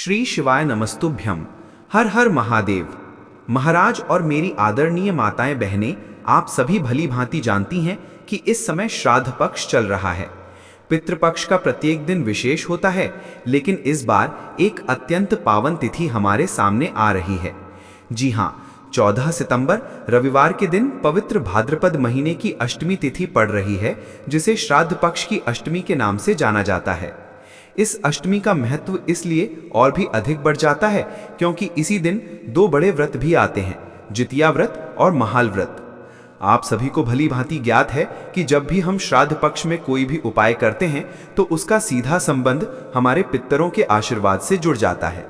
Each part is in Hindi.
श्री शिवाय नमस्तुभ्यम। हर हर महादेव। महाराज और मेरी आदरणीय माताएं बहनें, आप सभी भली भांति जानती हैं कि इस समय श्राद्ध पक्ष चल रहा है। पितृपक्ष का प्रत्येक दिन विशेष होता है, लेकिन इस बार एक अत्यंत पावन तिथि हमारे सामने आ रही है। जी हाँ, 14 सितंबर रविवार के दिन पवित्र भाद्रपद महीने की अष्टमी तिथि पड़ रही है, जिसे श्राद्ध पक्ष की अष्टमी के नाम से जाना जाता है। इस अष्टमी का महत्व इसलिए और भी अधिक बढ़ जाता है क्योंकि इसी दिन दो बड़े व्रत भी आते हैं, जितिया व्रत और महाल व्रत। आप सभी को भली भांति ज्ञात है कि जब भी हम श्राद्ध पक्ष में कोई भी उपाय करते हैं तो उसका सीधा संबंध हमारे पितरों के आशीर्वाद से जुड़ जाता है।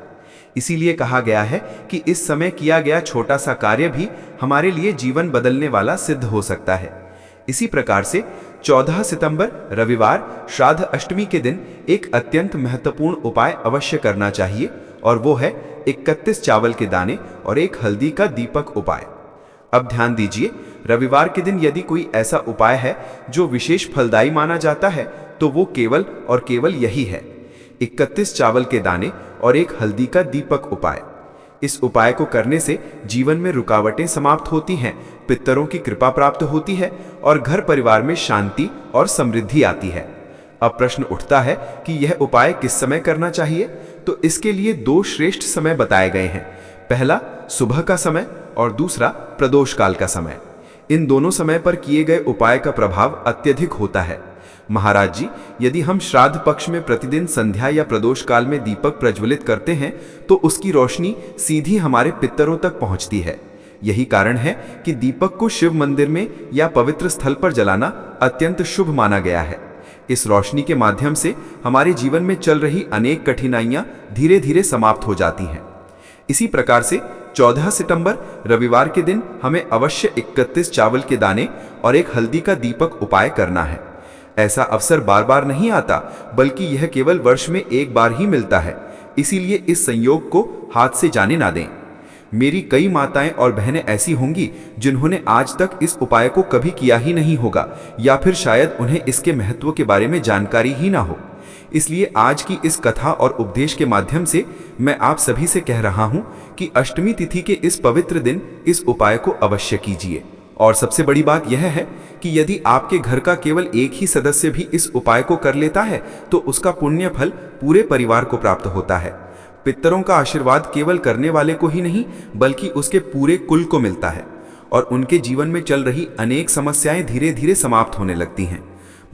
इसीलिए कहा गया है कि इस समय किया गया छोटा सा कार्य भी हमारे लिए जीवन बदलने वाला सिद्ध हो सकता है। इसी प्रकार से 14 सितंबर रविवार श्राद्ध अष्टमी के दिन एक अत्यंत महत्वपूर्ण उपाय अवश्य करना चाहिए, और वो है 31 चावल के दाने और एक हल्दी का दीपक उपाय। अब ध्यान दीजिए, रविवार के दिन यदि कोई ऐसा उपाय है जो विशेष फलदायी माना जाता है तो वो केवल और केवल यही है, 31 चावल के दाने और एक हल्दी का दीपक उपाय। इस उपाय को करने से जीवन में रुकावटें समाप्त होती हैं, पितरों की कृपा प्राप्त होती है और घर परिवार में शांति और समृद्धि आती है। अब प्रश्न उठता है कि यह उपाय किस समय करना चाहिए, तो इसके लिए दो श्रेष्ठ समय बताए गए हैं। पहला सुबह का समय और दूसरा प्रदोष काल का समय। इन दोनों समय पर किए गए उपाय का प्रभाव अत्यधिक होता है। महाराज जी, यदि हम श्राद्ध पक्ष में प्रतिदिन संध्या या प्रदोष काल में दीपक प्रज्वलित करते हैं तो उसकी रोशनी सीधी हमारे पितरों तक पहुंचती है। यही कारण है कि दीपक को शिव मंदिर में या पवित्र स्थल पर जलाना अत्यंत शुभ माना गया है। इस रोशनी के माध्यम से हमारे जीवन में चल रही अनेक कठिनाइयां धीरे धीरे समाप्त हो जाती हैं। इसी प्रकार से 14 सितंबर रविवार के दिन हमें अवश्य 31 चावल के दाने और एक हल्दी का दीपक उपाय करना है। ऐसा अवसर बार बार नहीं आता, बल्कि यह केवल वर्ष में एक बार ही मिलता है। इसीलिए इस संयोग को हाथ से जाने ना दें। मेरी कई माताएं और बहनें ऐसी होंगी जिन्होंने आज तक इस उपाय को कभी किया ही नहीं होगा, या फिर शायद उन्हें इसके महत्व के बारे में जानकारी ही ना हो। इसलिए आज की इस कथा और उपदेश के माध्यम से मैं आप सभी से कह रहा हूं कि अष्टमी तिथि के इस पवित्र दिन इस उपाय को अवश्य कीजिए। और सबसे बड़ी बात यह है कि यदि आपके घर का केवल एक ही सदस्य भी इस उपाय को कर लेता है तो उसका पुण्य फल पूरे परिवार को प्राप्त होता है। पितरों का आशीर्वाद केवल करने वाले को ही नहीं, बल्कि उसके पूरे कुल को मिलता है और उनके जीवन में चल रही अनेक समस्याएं धीरे धीरे समाप्त होने लगती हैं।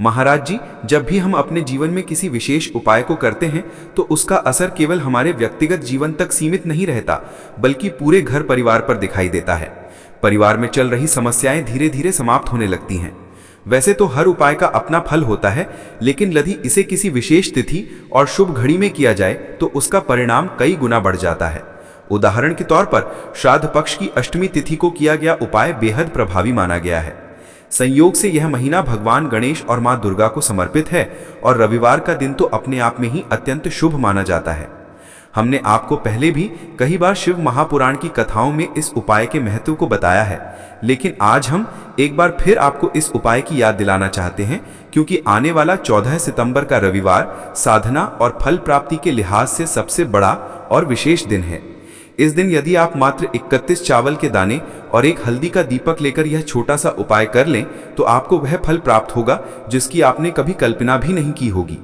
महाराज जी, जब भी हम अपने जीवन में किसी विशेष उपाय को करते हैं तो उसका असर केवल हमारे व्यक्तिगत जीवन तक सीमित नहीं रहता, बल्कि पूरे घर परिवार पर दिखाई देता है। परिवार में चल रही समस्याएं धीरे धीरे समाप्त होने लगती हैं। वैसे तो हर उपाय का अपना फल होता है, लेकिन यदि इसे किसी विशेष तिथि और शुभ घड़ी में किया जाए तो उसका परिणाम कई गुना बढ़ जाता है। उदाहरण के तौर पर श्राद्ध पक्ष की अष्टमी तिथि को किया गया उपाय बेहद प्रभावी माना गया है। संयोग से यह महीना भगवान गणेश और मां दुर्गा को समर्पित है और रविवार का दिन तो अपने आप में ही अत्यंत शुभ माना जाता है। हमने आपको पहले भी कई बार शिव महापुराण की कथाओं में इस उपाय के महत्व को बताया है, लेकिन आज हम एक बार फिर आपको इस उपाय की याद दिलाना चाहते हैं, क्योंकि आने वाला 14 सितंबर का रविवार साधना और फल प्राप्ति के लिहाज से सबसे बड़ा और विशेष दिन है। इस दिन यदि आप मात्र 31 चावल के दाने और एक हल्दी का दीपक लेकर यह छोटा सा उपाय कर लें तो आपको वह फल प्राप्त होगा जिसकी आपने कभी कल्पना भी नहीं की होगी।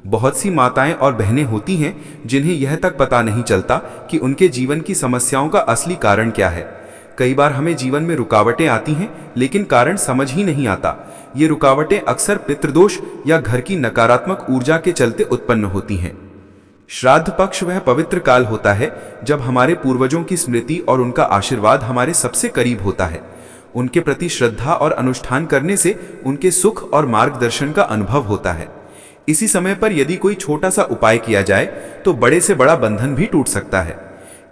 बहुत सी माताएं और बहनें होती हैं जिन्हें यह तक पता नहीं चलता कि उनके जीवन की समस्याओं का असली कारण क्या है। कई बार हमें जीवन में रुकावटें आती हैं, लेकिन कारण समझ ही नहीं आता। ये रुकावटें अक्सर पितृदोष या घर की नकारात्मक ऊर्जा के चलते उत्पन्न होती हैं। श्राद्ध पक्ष वह पवित्र काल होता है जब हमारे पूर्वजों की स्मृति और उनका आशीर्वाद हमारे सबसे करीब होता है। उनके प्रति श्रद्धा और अनुष्ठान करने से उनके सुख और मार्गदर्शन का अनुभव होता है। इसी समय पर यदि कोई छोटा सा उपाय किया जाए तो बड़े से बड़ा बंधन भी टूट सकता है।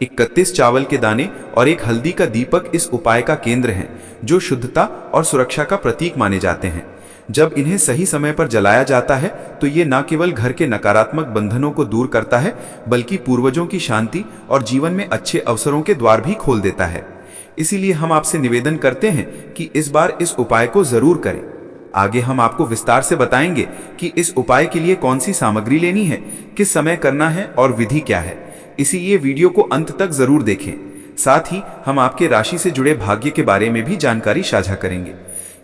31 चावल के दाने और एक हल्दी का दीपक इस उपाय का केंद्र हैं, जो शुद्धता और सुरक्षा का प्रतीक माने जाते हैं। जब इन्हें सही समय पर जलाया जाता है तो ये न केवल घर के नकारात्मक बंधनों को दूर करता है, बल्कि पूर्वजों की शांति और जीवन में अच्छे अवसरों के द्वार भी खोल देता है। इसीलिए हम आपसे निवेदन करते हैं कि इस बार इस उपाय को जरूर करें। आगे हम आपको विस्तार से बताएंगे कि इस उपाय के लिए कौन सी सामग्री लेनी है, किस समय करना है और विधि क्या है। इसीलिए वीडियो को अंत तक जरूर देखें। साथ ही हम आपके राशि से जुड़े भाग्य के बारे में भी जानकारी साझा करेंगे।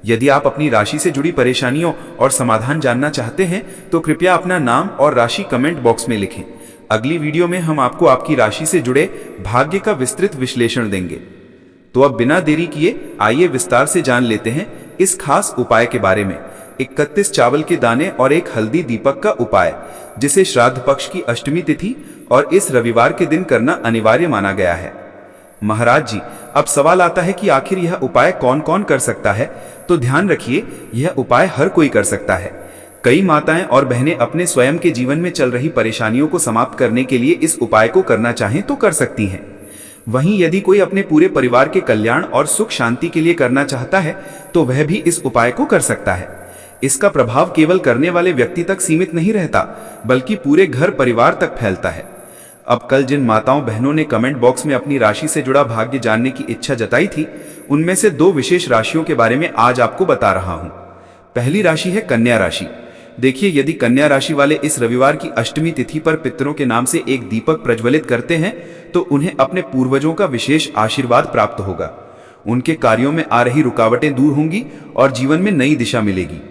यदि आप अपनी राशि से जुड़ी परेशानियों और समाधान जानना चाहते हैं तो कृपया अपना नाम और राशि कमेंट बॉक्स में लिखें। अगली वीडियो में हम आपको आपकी राशि से जुड़े भाग्य का विस्तृत विश्लेषण देंगे। तो अब बिना देरी किए आइए विस्तार से जान लेते हैं इस खास उपाय के बारे में। 31 चावल के दाने और एक हल्दी दीपक का उपाय, जिसे श्राद्ध पक्ष की अष्टमी तिथि और इस रविवार के दिन करना अनिवार्य माना गया है। महाराज जी, अब सवाल आता है कि आखिर यह उपाय कौन कौन कर सकता है। तो ध्यान रखिए, यह उपाय हर कोई कर सकता है। कई माताएं और बहनें अपने स्वयं के जीवन में चल रही परेशानियों को समाप्त करने के लिए इस उपाय को करना चाहें तो कर सकती हैं। वहीं यदि कोई अपने पूरे परिवार के कल्याण और सुख शांति के लिए करना चाहता है तो वह भी इस उपाय को कर सकता है। इसका प्रभाव केवल करने वाले व्यक्ति तक सीमित नहीं रहता, बल्कि पूरे घर परिवार तक फैलता है। अब कल जिन माताओं बहनों ने कमेंट बॉक्स में अपनी राशि से जुड़ा भाग्य जानने की इच्छा जताई थी, उनमें से 2 विशेष राशियों के बारे में आज आपको बता रहा हूं। पहली राशि है कन्या राशि। देखिए, यदि कन्या राशि वाले इस रविवार की अष्टमी तिथि पर पितरों के नाम से एक दीपक प्रज्वलित करते हैं तो उन्हें अपने पूर्वजों का विशेष आशीर्वाद प्राप्त होगा। उनके कार्यों में आ रही रुकावटें दूर होंगी और जीवन में नई दिशा मिलेगी।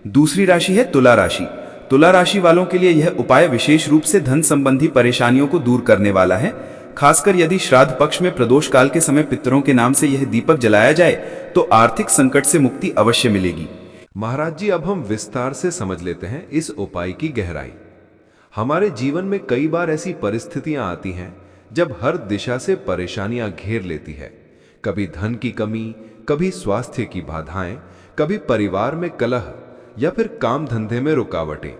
दूसरी राशि है तुला राशि। तुला राशि वालों के लिए यह उपाय विशेष रूप से धन संबंधी परेशानियों को दूर करने वाला है। खासकर यदि श्राद्ध पक्ष में प्रदोष काल के समय पितरों के नाम से यह दीपक जलाया जाए तो आर्थिक संकट से मुक्ति अवश्य मिलेगी। महाराज जी, अब हम विस्तार से समझ लेते हैं इस उपाय की गहराई। हमारे जीवन में कई बार ऐसी परिस्थितियां आती हैं जब हर दिशा से परेशानियां घेर लेती है। कभी धन की कमी, कभी स्वास्थ्य की बाधाएं, कभी परिवार में कलह या फिर काम धंधे में रुकावटें।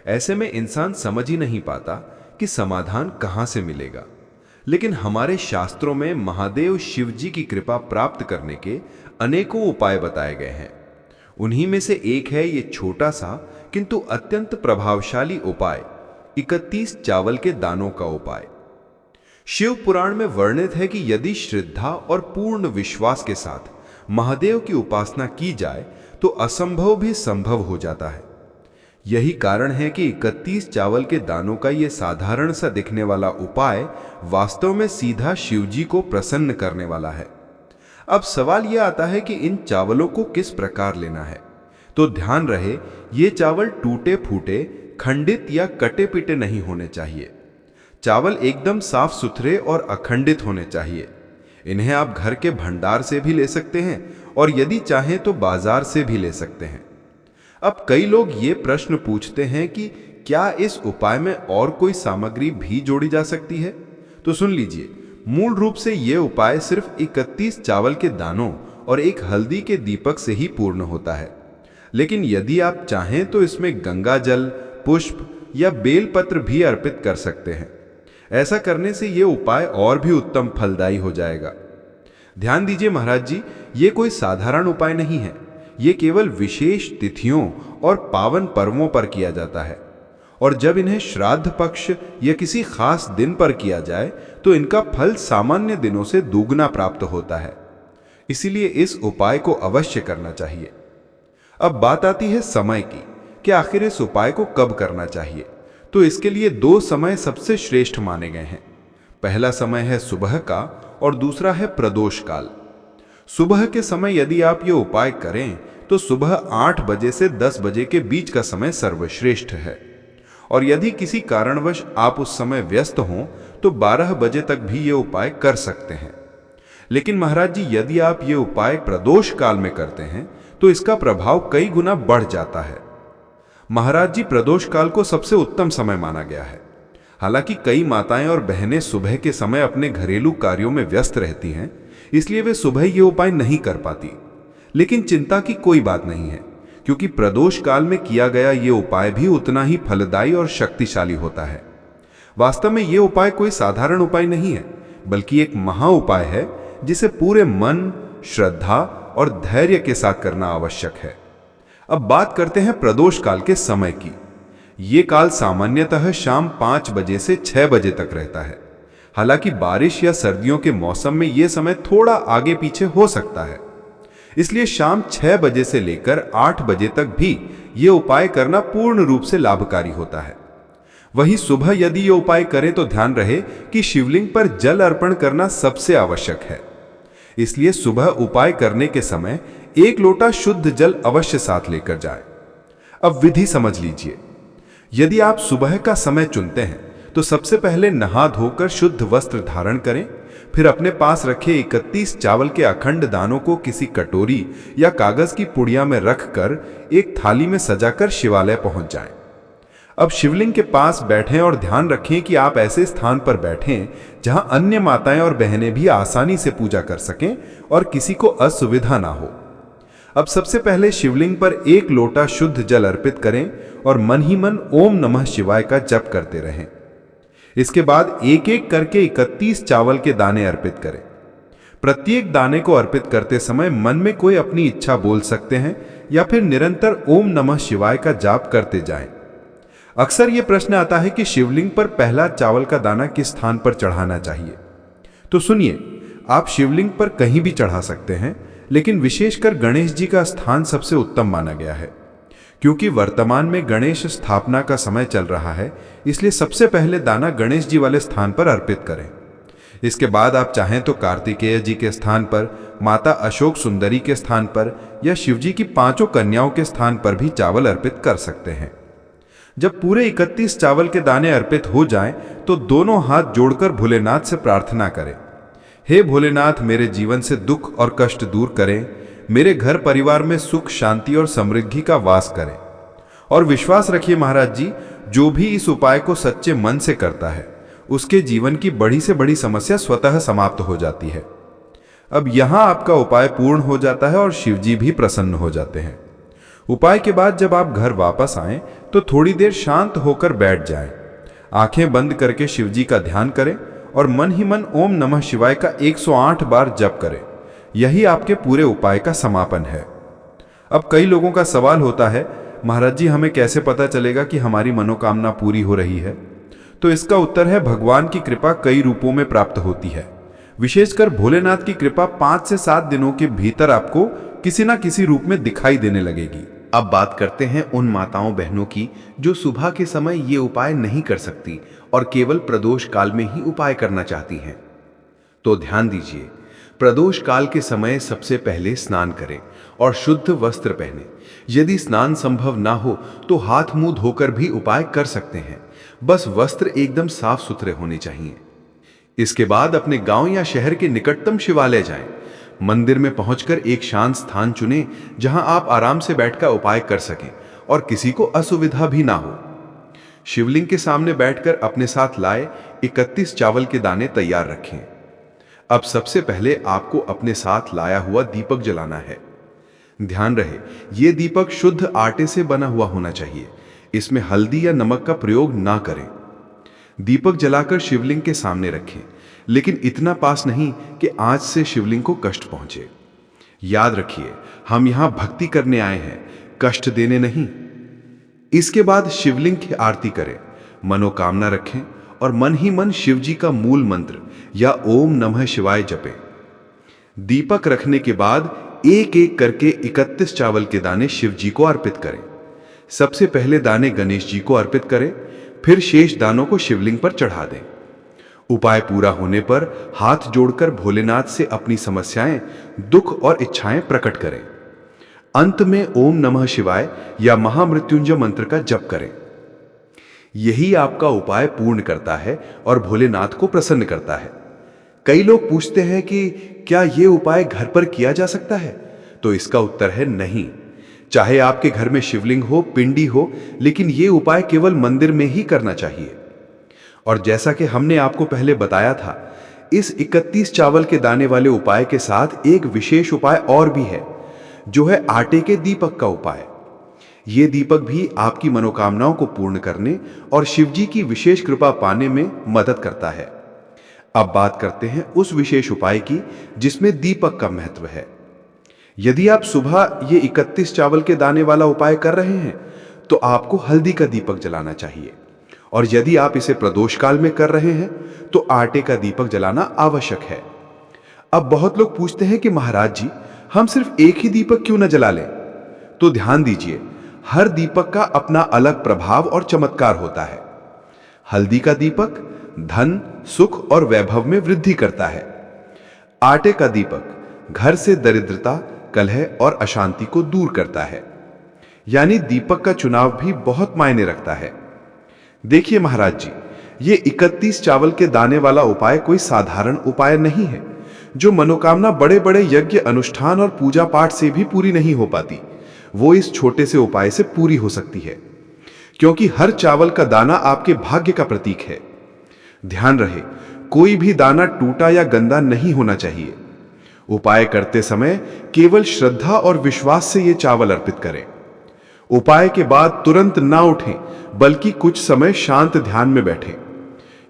ऐसे में इंसान समझ ही नहीं पाता कि समाधान कहां से मिलेगा। लेकिन हमारे शास्त्रों में महादेव शिव जी की कृपा प्राप्त करने के अनेकों उपाय बताए गए हैं। उन्हीं में से एक है ये छोटा सा किंतु अत्यंत प्रभावशाली उपाय, 31 चावल के दानों का उपाय। शिव पुराण में वर्णित है कि यदि श्रद्धा और पूर्ण विश्वास के साथ महादेव की उपासना की जाए तो असंभव भी संभव हो जाता है। यही कारण है कि 31 चावल के दानों का यह साधारण सा दिखने वाला उपाय वास्तव में सीधा शिवजी को प्रसन्न करने वाला है। अब सवाल यह आता है कि इन चावलों को किस प्रकार लेना है। तो ध्यान रहे, ये चावल टूटे फूटे, खंडित या कटे पिटे नहीं होने चाहिए। चावल एकदम साफ सुथरे और अखंडित होने चाहिए। इन्हें आप घर के भंडार से भी ले सकते हैं और यदि चाहें तो बाजार से भी ले सकते हैं। अब कई लोग ये प्रश्न पूछते हैं कि क्या इस उपाय में और कोई सामग्री भी जोड़ी जा सकती है। तो सुन लीजिए, मूल रूप से ये उपाय सिर्फ 31 चावल के दानों और एक हल्दी के दीपक से ही पूर्ण होता है। लेकिन यदि आप चाहें तो इसमें गंगा जल, पुष्प या बेलपत्र भी अर्पित कर सकते हैं। ऐसा करने से यह उपाय और भी उत्तम फलदायी हो जाएगा। ध्यान दीजिए महाराज जी, ये कोई साधारण उपाय नहीं है। ये केवल विशेष तिथियों और पावन पर्वों पर किया जाता है और जब इन्हें श्राद्ध पक्ष या किसी खास दिन पर किया जाए तो इनका फल सामान्य दिनों से दुगना प्राप्त होता है। इसीलिए इस उपाय को अवश्य करना चाहिए। अब बात आती है समय की कि आखिर इस उपाय को कब करना चाहिए। तो इसके लिए 2 समय सबसे श्रेष्ठ माने गए हैं। पहला समय है सुबह का और दूसरा है प्रदोष काल। सुबह के समय यदि आप ये उपाय करें तो सुबह 8 बजे से 10 बजे के बीच का समय सर्वश्रेष्ठ है और यदि किसी कारणवश आप उस समय व्यस्त हों तो 12 बजे तक भी ये उपाय कर सकते हैं। लेकिन महाराज जी, यदि आप ये उपाय प्रदोष काल में करते हैं तो इसका प्रभाव कई गुना बढ़ जाता है। महाराज जी, प्रदोष काल को सबसे उत्तम समय माना गया है। हालांकि कई माताएं और बहनें सुबह के समय अपने घरेलू कार्यों में व्यस्त रहती हैं, इसलिए वे सुबह ये उपाय नहीं कर पाती। लेकिन चिंता की कोई बात नहीं है, क्योंकि प्रदोष काल में किया गया ये उपाय भी उतना ही फलदायी और शक्तिशाली होता है। वास्तव में ये उपाय कोई साधारण उपाय नहीं है, बल्कि एक महा उपाय है जिसे पूरे मन, श्रद्धा और धैर्य के साथ करना आवश्यक है। अब बात करते हैं प्रदोष काल के समय की। ये काल सामान्यतः शाम 5 बजे से 6 बजे तक रहता है। हालांकि बारिश या सर्दियों के मौसम में यह समय थोड़ा आगे पीछे हो सकता है, इसलिए शाम 6 बजे से लेकर 8 बजे तक भी ये उपाय करना पूर्ण रूप से लाभकारी होता है। वहीं सुबह यदि ये उपाय करें तो ध्यान रहे कि शिवलिंग पर जल अर्पण करना सबसे आवश्यक है। इसलिए सुबह उपाय करने के समय 1 लोटा शुद्ध जल अवश्य साथ लेकर जाएं। अब विधि समझ लीजिए। यदि आप सुबह का समय चुनते हैं तो सबसे पहले नहा धोकर शुद्ध वस्त्र धारण करें। फिर अपने पास रखे 31 चावल के अखंड दानों को किसी कटोरी या कागज की पुड़िया में रखकर एक थाली में सजाकर शिवालय पहुंच जाएं। अब शिवलिंग के पास बैठें और ध्यान रखें कि आप ऐसे स्थान पर बैठें जहां अन्य माताएं और बहनें भी आसानी से पूजा कर सकें और किसी को असुविधा ना हो। अब सबसे पहले शिवलिंग पर 1 लोटा शुद्ध जल अर्पित करें और मन ही मन ओम नमः शिवाय का जप करते रहें। इसके बाद एक एक करके 31 चावल के दाने अर्पित करें। प्रत्येक दाने को अर्पित करते समय मन में कोई अपनी इच्छा बोल सकते हैं या फिर निरंतर ओम नमः शिवाय का जाप करते जाएं। अक्सर यह प्रश्न आता है कि शिवलिंग पर पहला चावल का दाना किस स्थान पर चढ़ाना चाहिए। तो सुनिए, आप शिवलिंग पर कहीं भी चढ़ा सकते हैं, लेकिन विशेषकर गणेश जी का स्थान सबसे उत्तम माना गया है। क्योंकि वर्तमान में गणेश स्थापना का समय चल रहा है, इसलिए सबसे पहले दाना गणेश जी वाले स्थान पर अर्पित करें। इसके बाद आप चाहें तो कार्तिकेय जी के स्थान पर, माता अशोक सुंदरी के स्थान पर या शिवजी की 5 कन्याओं के स्थान पर भी चावल अर्पित कर सकते हैं। जब पूरे 31 चावल के दाने अर्पित हो जाएं, तो दोनों हाथ जोड़कर भोलेनाथ से प्रार्थना करें, हे भोलेनाथ, मेरे जीवन से दुख और कष्ट दूर करें, मेरे घर परिवार में सुख शांति और समृद्धि का वास करें। और विश्वास रखिए महाराज जी, जो भी इस उपाय को सच्चे मन से करता है, उसके जीवन की बड़ी से बड़ी समस्या स्वतः समाप्त हो जाती है। अब यहां आपका उपाय पूर्ण हो जाता है और शिवजी भी प्रसन्न हो जाते हैं। उपाय के बाद जब आप घर वापस आएं तो थोड़ी देर शांत होकर बैठ जाएं। आंखें बंद करके शिवजी का ध्यान करें और मन ही मन ओम नमः शिवाय का 108 बार जप करें। यही आपके पूरे उपाय का समापन है। अब कई लोगों का सवाल होता है, महाराज जी, हमें कैसे पता चलेगा कि हमारी मनोकामना पूरी हो रही है? तो इसका उत्तर है, भगवान की कृपा कई रूपों में प्राप्त होती है। विशेषकर भोलेनाथ की कृपा 5 से 7 दिनों के भीतर आपको किसी ना किसी रूप में दिखाई देने लगेगी। अब बात करते हैं उन माताओं बहनों की जो सुबह के समय ये उपाय नहीं कर सकती और केवल प्रदोष काल में ही उपाय करना चाहती हैं। तो ध्यान दीजिए, प्रदोष काल के समय सबसे पहले स्नान करें और शुद्ध वस्त्र पहने। यदि स्नान संभव ना हो तो हाथ मुंह धोकर भी उपाय कर सकते हैं, बस वस्त्र एकदम साफ सुथरे होने चाहिए। इसके बाद अपने गांव या शहर के निकटतम शिवालय जाएं। मंदिर में पहुंचकर एक शांत स्थान चुनें जहां आप आराम से बैठकर उपाय कर सकें और किसी को असुविधा भी ना हो। शिवलिंग के सामने बैठकर अपने साथ लाए 31 चावल के दाने तैयार रखें। अब सबसे पहले आपको अपने साथ लाया हुआ दीपक जलाना है। ध्यान रहे, यह दीपक शुद्ध आटे से बना हुआ होना चाहिए। इसमें हल्दी या नमक का प्रयोग ना करें। दीपक जलाकर शिवलिंग के सामने रखें, लेकिन इतना पास नहीं कि आंच से शिवलिंग को कष्ट पहुंचे। याद रखिए, हम यहां भक्ति करने आए हैं, कष्ट देने नहीं। इसके बाद शिवलिंग की आरती करें, मनोकामना रखें और मन ही मन शिवजी का मूल मंत्र या ओम नमः शिवाय जपें। दीपक रखने के बाद एक एक करके 31 चावल के दाने शिवजी को अर्पित करें। सबसे पहले दाने गणेश जी को अर्पित करें, फिर शेष दानों को शिवलिंग पर चढ़ा दें। उपाय पूरा होने पर हाथ जोड़कर भोलेनाथ से अपनी समस्याएं, दुख और इच्छाएं प्रकट करें। अंत में ओम नमः शिवाय या महामृत्युंजय मंत्र का जप करें। यही आपका उपाय पूर्ण करता है और भोलेनाथ को प्रसन्न करता है। कई लोग पूछते हैं कि क्या यह उपाय घर पर किया जा सकता है? तो इसका उत्तर है नहीं। चाहे आपके घर में शिवलिंग हो, पिंडी हो, लेकिन यह उपाय केवल मंदिर में ही करना चाहिए। और जैसा कि हमने आपको पहले बताया था, इस 31 चावल के दाने वाले उपाय के साथ एक विशेष उपाय और भी है, जो है आटे के दीपक का उपाय। यह दीपक भी आपकी मनोकामनाओं को पूर्ण करने और शिवजी की विशेष कृपा पाने में मदद करता है। अब बात करते हैं उस विशेष उपाय की जिसमें दीपक का महत्व है। यदि आप सुबह ये 31 चावल के दाने वाला उपाय कर रहे हैं तो आपको हल्दी का दीपक जलाना चाहिए, और यदि आप इसे प्रदोष काल में कर रहे हैं तो आटे का दीपक जलाना आवश्यक है। अब बहुत लोग पूछते हैं कि महाराज जी, हम सिर्फ एक ही दीपक क्यों न जला लें? तो ध्यान दीजिए, हर दीपक का अपना अलग प्रभाव और चमत्कार होता है। हल्दी का दीपक धन, सुख और वैभव में वृद्धि करता है। आटे का दीपक घर से दरिद्रता, कलह और अशांति को दूर करता है। यानी दीपक का चुनाव भी बहुत मायने रखता है। देखिए महाराज जी, ये 31 चावल के दाने वाला उपाय कोई साधारण उपाय नहीं है, जो मनोकामना बड़े बड़े यज्ञ, अनुष्ठान और पूजा पाठ से भी पूरी नहीं हो पाती, वो इस छोटे से उपाय से पूरी हो सकती है, क्योंकि हर चावल का दाना आपके भाग्य का प्रतीक है। ध्यान रहे, कोई भी दाना टूटा या गंदा नहीं होना चाहिए। उपाय करते समय केवल श्रद्धा और विश्वास से ये चावल अर्पित करें। उपाय के बाद तुरंत ना उठें, बल्कि कुछ समय शांत ध्यान में बैठें।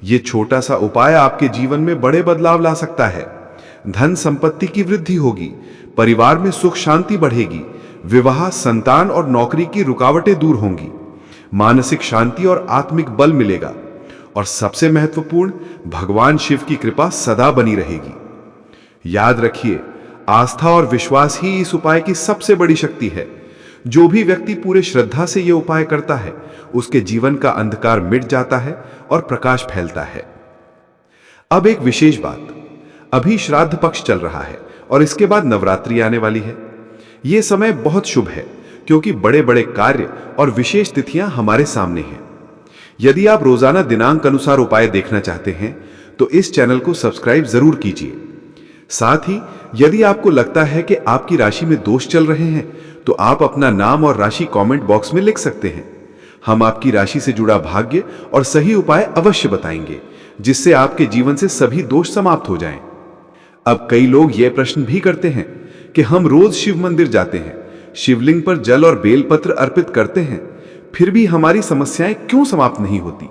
ये छोटा सा उपाय आपके जीवन में बड़े बदलाव ला सकता है। धन संपत्ति की वृद्धि होगी, परिवार में सुख शांति बढ़ेगी, विवाह, संतान और नौकरी की रुकावटें दूर होंगी, मानसिक शांति और आत्मिक बल मिलेगा, और सबसे महत्वपूर्ण, भगवान शिव की कृपा सदा बनी रहेगी। याद रखिए, आस्था और विश्वास ही इस उपाय की सबसे बड़ी शक्ति है। जो भी व्यक्ति पूरे श्रद्धा से यह उपाय करता है, उसके जीवन का अंधकार मिट जाता है और प्रकाश फैलता है। अब एक विशेष बात, अभी श्राद्ध पक्ष चल रहा है और इसके बाद नवरात्रि आने वाली है। यह समय बहुत शुभ है, क्योंकि बड़े बड़े कार्य और विशेष तिथियां हमारे सामने हैं। यदि आप रोजाना दिनांक अनुसार उपाय देखना चाहते हैं, तो इस चैनल को सब्सक्राइब जरूर कीजिए। साथ ही यदि आपको लगता है कि आपकी राशि में दोष चल रहे हैं, तो आप अपना नाम और राशि कमेंट बॉक्स में लिख सकते हैं। हम आपकी राशि से जुड़ा भाग्य और सही उपाय अवश्य बताएंगे, जिससे आपके जीवन से सभी दोष समाप्त हो जाएं। अब कई लोग यह प्रश्न भी करते हैं कि हम रोज शिव मंदिर जाते हैं, शिवलिंग पर जल और बेलपत्र अर्पित करते हैं, फिर भी हमारी समस्याएं क्यों समाप्त नहीं होती?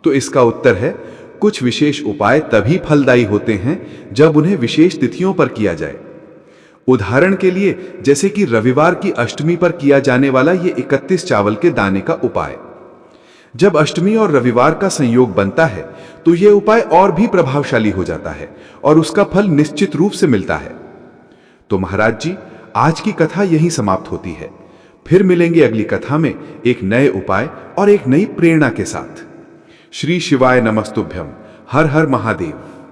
तो इसका उत्तर है, कुछ विशेष उपाय तभी फलदायी होते हैं जब उन्हें विशेष तिथियों पर किया जाए। उदाहरण के लिए, जैसे कि रविवार की अष्टमी पर किया जाने वाला ये 31 चावल के दाने का उपाय। जब अष्टमी और रविवार का संयोग बनता है, तो यह उपाय और भी प्रभावशाली हो जाता है और उसका फल निश्चित रूप से मिलता है। तो महाराज जी, आज की कथा यहीं समाप्त होती है। फिर मिलेंगे अगली कथा में एक नए उपाय और एक नई प्रेरणा के साथ। श्री शिवाय नमस्तुभ्यम। हर हर महादेव।